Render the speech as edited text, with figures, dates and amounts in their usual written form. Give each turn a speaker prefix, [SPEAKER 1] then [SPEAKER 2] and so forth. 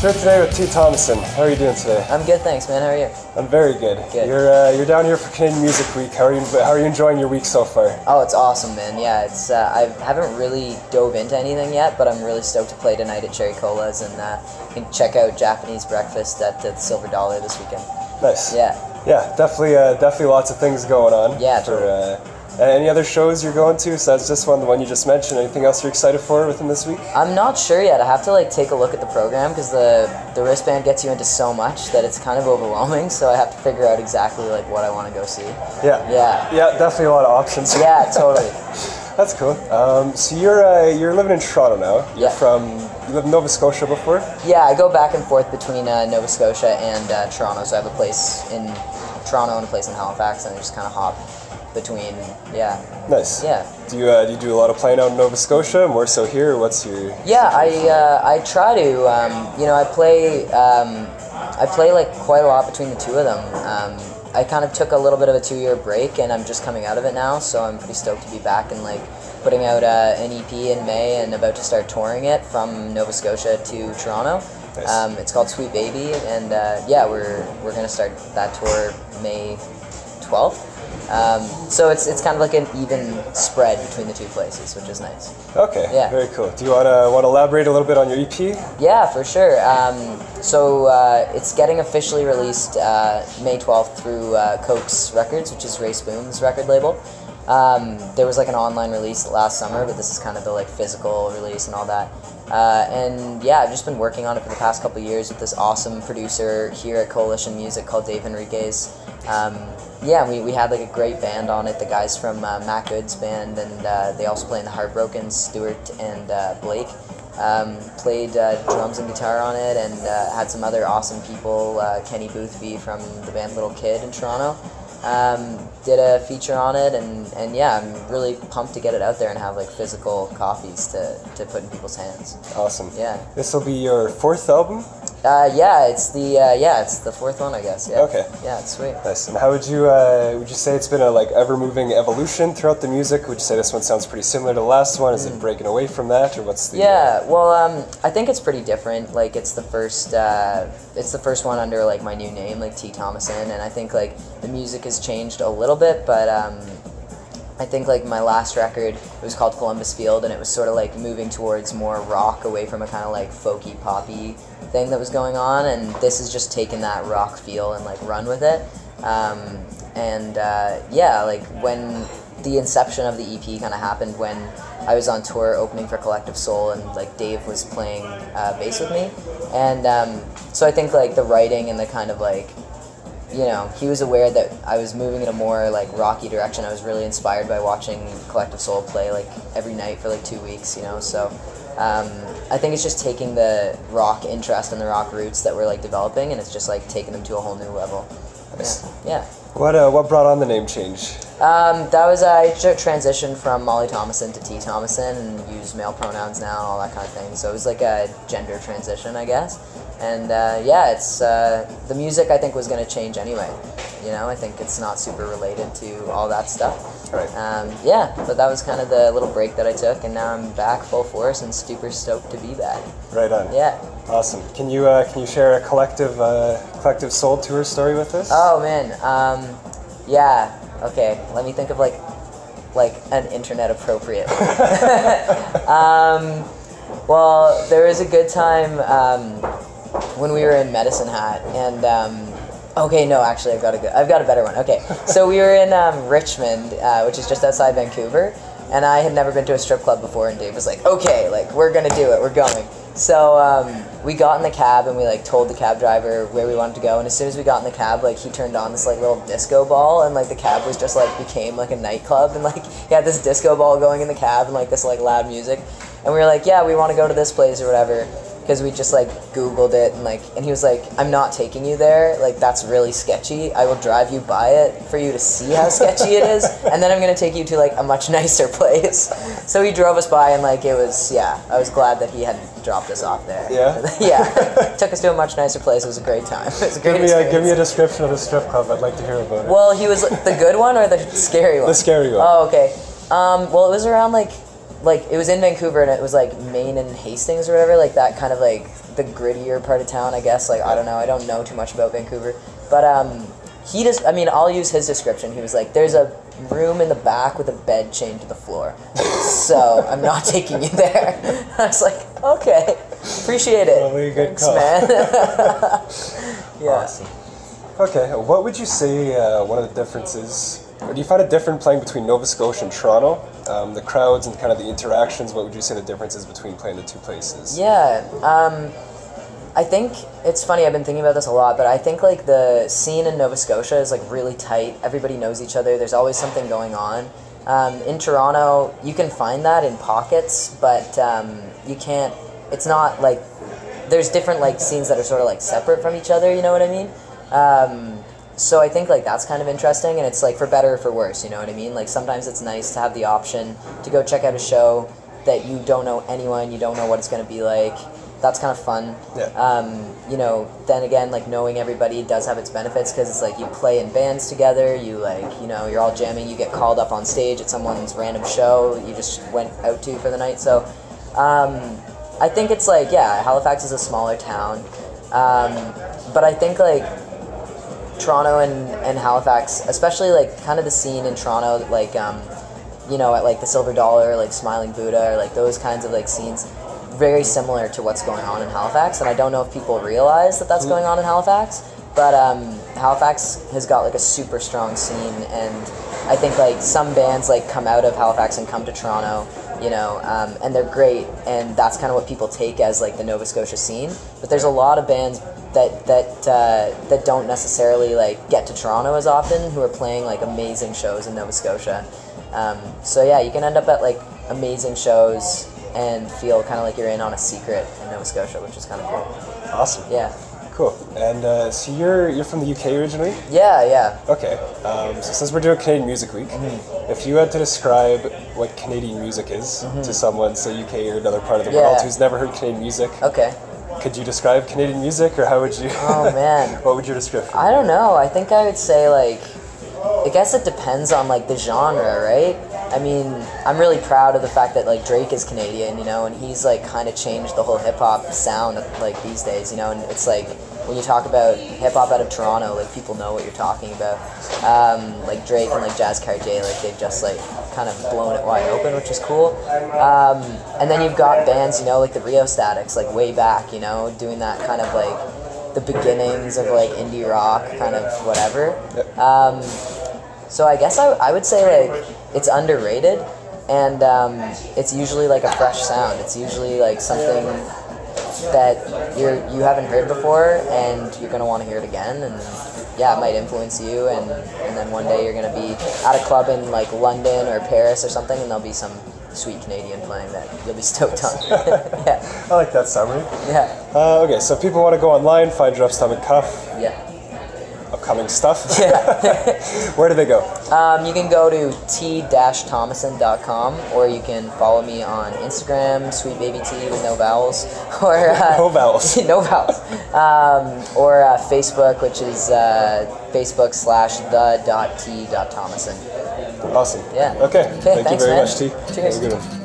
[SPEAKER 1] Here today with T. Thomason. How are you doing today?
[SPEAKER 2] I'm good, thanks, man. How are you?
[SPEAKER 1] I'm very good.
[SPEAKER 2] Good.
[SPEAKER 1] You're down here for Canadian Music Week. How are you enjoying your week so far?
[SPEAKER 2] Oh, it's awesome, man. Yeah, it's I haven't really dove into anything yet, but I'm really stoked to play tonight at Cherry Cola's, and you can check out Japanese breakfast at the Silver Dollar this weekend.
[SPEAKER 1] Nice.
[SPEAKER 2] Yeah.
[SPEAKER 1] Yeah, definitely lots of things going on.
[SPEAKER 2] Yeah, totally.
[SPEAKER 1] Any other shows you're going to? So that's just the one you just mentioned. Anything else you're excited for within this week?
[SPEAKER 2] I'm not sure yet. I have to take a look at the program because the wristband gets you into so much that it's kind of overwhelming. So I have to figure out exactly what I want to go see.
[SPEAKER 1] Yeah.
[SPEAKER 2] Yeah.
[SPEAKER 1] Yeah, definitely a lot of options.
[SPEAKER 2] Yeah, totally.
[SPEAKER 1] That's cool. So you're living in Toronto now.
[SPEAKER 2] Yeah.
[SPEAKER 1] You lived in Nova Scotia before?
[SPEAKER 2] Yeah, I go back and forth between Nova Scotia and Toronto. So I have a place in Toronto and a place in Halifax, and I just kind of hop between. Yeah.
[SPEAKER 1] Nice.
[SPEAKER 2] Yeah.
[SPEAKER 1] Do you do a lot of playing out in Nova Scotia? More so here. Or what's your?
[SPEAKER 2] Yeah, I try to. I play quite a lot between the two of them. I kind of took a little bit of a 2-year break, and I'm just coming out of it now. So I'm pretty stoked to be back and putting out an EP in May, and about to start touring it from Nova Scotia to Toronto. Nice. It's called Sweet Baby, and we're gonna start that tour May 12th. So it's kind of like an even spread between the two places, which is nice.
[SPEAKER 1] Okay.
[SPEAKER 2] Yeah.
[SPEAKER 1] Very cool. Do you want to elaborate a little bit on your EP?
[SPEAKER 2] Yeah, for sure. It's getting officially released May 12th through Coke's Records, which is Ray Spoon's record label. There was an online release last summer, but this is kind of the physical release and all that. I've just been working on it for the past couple of years with this awesome producer here at Coalition Music called Dave Enriquez. We had a great band on it, the guys from Matt Good's band, and they also play in the Heartbroken, Stuart and Blake. Played drums and guitar on it, and had some other awesome people, Kenny Boothby from the band Little Kid in Toronto. Did a feature on it, and I'm really pumped to get it out there and have physical copies to put in people's hands.
[SPEAKER 1] Awesome.
[SPEAKER 2] Yeah.
[SPEAKER 1] This will be your 4th album?
[SPEAKER 2] It's the 4th one, I guess. Yeah.
[SPEAKER 1] Okay.
[SPEAKER 2] Yeah, it's sweet.
[SPEAKER 1] Nice. And how would you say it's been a ever-moving evolution throughout the music? Would you say this one sounds pretty similar to the last one? Is it breaking away from that, or what's the?
[SPEAKER 2] Yeah. I think it's pretty different. It's the first one under my new name, T. Thomason, and I think the music has changed a little bit, but I think my last record, it was called Columbus Field, and it was sort of moving towards more rock, away from a kind of folky poppy thing that was going on, and this has just taken that rock feel and run with it. When the inception of the EP kind of happened when I was on tour opening for Collective Soul, and Dave was playing bass with me, and so I think the writing and the kind of he was aware that I was moving in a more rocky direction. I was really inspired by watching Collective Soul play every night for 2 weeks, so I think it's just taking the rock interest and the rock roots that we're developing, and it's just taking them to a whole new level.
[SPEAKER 1] Nice.
[SPEAKER 2] Yeah.
[SPEAKER 1] What brought on the name change?
[SPEAKER 2] That was I transitioned from Molly Thomason to T. Thomason, and use male pronouns now and all that kind of thing. So it was a gender transition, I guess. And it's the music I think was going to change anyway. I think it's not super related to all that stuff.
[SPEAKER 1] Right.
[SPEAKER 2] But that was kind of the little break that I took, and now I'm back full force and super stoked to be back.
[SPEAKER 1] Right on.
[SPEAKER 2] Yeah.
[SPEAKER 1] Awesome. Can you share a Collective Soul tour story with us?
[SPEAKER 2] Oh man. Okay. Let me think of an internet appropriate. Well, there was a good time when we were in Medicine Hat, and actually I've got a better one. Okay, so we were in Richmond, which is just outside Vancouver, and I had never been to a strip club before, and Dave was like, okay, we're gonna do it, we're going. So we got in the cab, and we told the cab driver where we wanted to go, and as soon as we got in the cab, he turned on this little disco ball, and the cab was just became a nightclub, and he had this disco ball going in the cab, and this loud music, and we were yeah, we want to go to this place or whatever, because we just Googled it, and he was I'm not taking you there, that's really sketchy. I will drive you by it for you to see how sketchy it is, and then I'm gonna take you to a much nicer place. So he drove us by, and it was, I was glad that he had dropped us off there.
[SPEAKER 1] Yeah?
[SPEAKER 2] Yeah. Took us to a much nicer place. It was a great time. It was a great experience.
[SPEAKER 1] Give me a description of the strip club. I'd like to hear about it.
[SPEAKER 2] Well, he was the good one or the scary one?
[SPEAKER 1] The scary one.
[SPEAKER 2] Oh, okay. Well, it was around like it was in Vancouver, and it was like Maine and Hastings or whatever, like that kind of like the grittier part of town, I guess. Like I don't know too much about Vancouver, but he just, I mean, I'll use his description. He was like, "There's a room in the back with a bed chained to the floor, so I'm not taking you there." I was like, "Okay, appreciate it.
[SPEAKER 1] Probably a good
[SPEAKER 2] Thanks,
[SPEAKER 1] call.
[SPEAKER 2] man." Yeah.
[SPEAKER 1] Awesome. Okay, what would you say one of the differences, or do you find it different playing between Nova Scotia and Toronto? The crowds and kind of the interactions, what would you say the difference is between playing the two places?
[SPEAKER 2] Yeah, I think it's funny, I've been thinking about this a lot, but I think like the scene in Nova Scotia is like really tight. Everybody knows each other. There's always something going on. In Toronto, you can find that in pockets, but you can't, it's not like, there's different like scenes that are sort of like separate from each other, you know what I mean? So I think like that's kind of interesting, and it's like for better or for worse, you know what I mean? Like sometimes it's nice to have the option to go check out a show that you don't know anyone, you don't know what it's going to be like. That's kind of fun.
[SPEAKER 1] Yeah.
[SPEAKER 2] You know, then again, like knowing everybody does have its benefits, because it's like you play in bands together, you like, you know, you're all jamming, you get called up on stage at someone's random show you just went out to for the night. So I think it's like, yeah, Halifax is a smaller town, but I think like Toronto and Halifax, especially like kind of the scene in Toronto, like you know, at like the Silver Dollar, like Smiling Buddha, or like those kinds of like scenes, very similar to what's going on in Halifax. And I don't know if people realize that that's going on in Halifax, but Halifax has got like a super strong scene, and I think like some bands like come out of Halifax and come to Toronto, you know, and they're great, and that's kind of what people take as like the Nova Scotia scene. But there's a lot of bands that don't necessarily like get to Toronto as often, who are playing like amazing shows in Nova Scotia. So yeah, you can end up at like amazing shows and feel kind of like you're in on a secret in Nova Scotia, which is kind of cool.
[SPEAKER 1] Awesome.
[SPEAKER 2] Yeah.
[SPEAKER 1] Cool. And so you're from the UK originally?
[SPEAKER 2] Yeah.
[SPEAKER 1] Okay. So since we're doing Canadian Music Week, if you had to describe what Canadian music is to someone, say UK or another part of the world, who's never heard Canadian music,
[SPEAKER 2] okay,
[SPEAKER 1] could you describe Canadian music, or how would you?
[SPEAKER 2] Oh man.
[SPEAKER 1] What would your description be?
[SPEAKER 2] I don't know. I think I would say like, I guess it depends on like the genre, right? I mean, I'm really proud of the fact that like Drake is Canadian, you know, and he's like kind of changed the whole hip hop sound like these days, you know, and it's like when you talk about hip hop out of Toronto, like people know what you're talking about. Like Drake and like Jazz Cartier, like they've just like kind of blown it wide open, which is cool. And then you've got bands, you know, like the Rio Statics, like way back, you know, doing that kind of like the beginnings of like indie rock, kind of whatever. So I guess I would say like it's underrated, and it's usually like a fresh sound. It's usually like something that you haven't heard before, and you're gonna want to hear it again. And yeah, it might influence you, and then one day you're gonna be at a club in like London or Paris or something, and there'll be some sweet Canadian playing that you'll be stoked on. Yeah.
[SPEAKER 1] I like that summary.
[SPEAKER 2] Yeah.
[SPEAKER 1] Okay, so if people want to go online, find your upcoming upcoming stuff.
[SPEAKER 2] Yeah.
[SPEAKER 1] Where do they go?
[SPEAKER 2] You can go to t-thomason.com, or you can follow me on Instagram, Sweet Baby T with no vowels, or
[SPEAKER 1] no vowels.
[SPEAKER 2] no vowels, or Facebook, which is facebook.com/the.t.thomason.
[SPEAKER 1] Awesome.
[SPEAKER 2] Yeah.
[SPEAKER 1] Okay. Thank you
[SPEAKER 2] thanks,
[SPEAKER 1] very
[SPEAKER 2] man.
[SPEAKER 1] much, T.
[SPEAKER 2] Cheers.
[SPEAKER 1] Have a good one.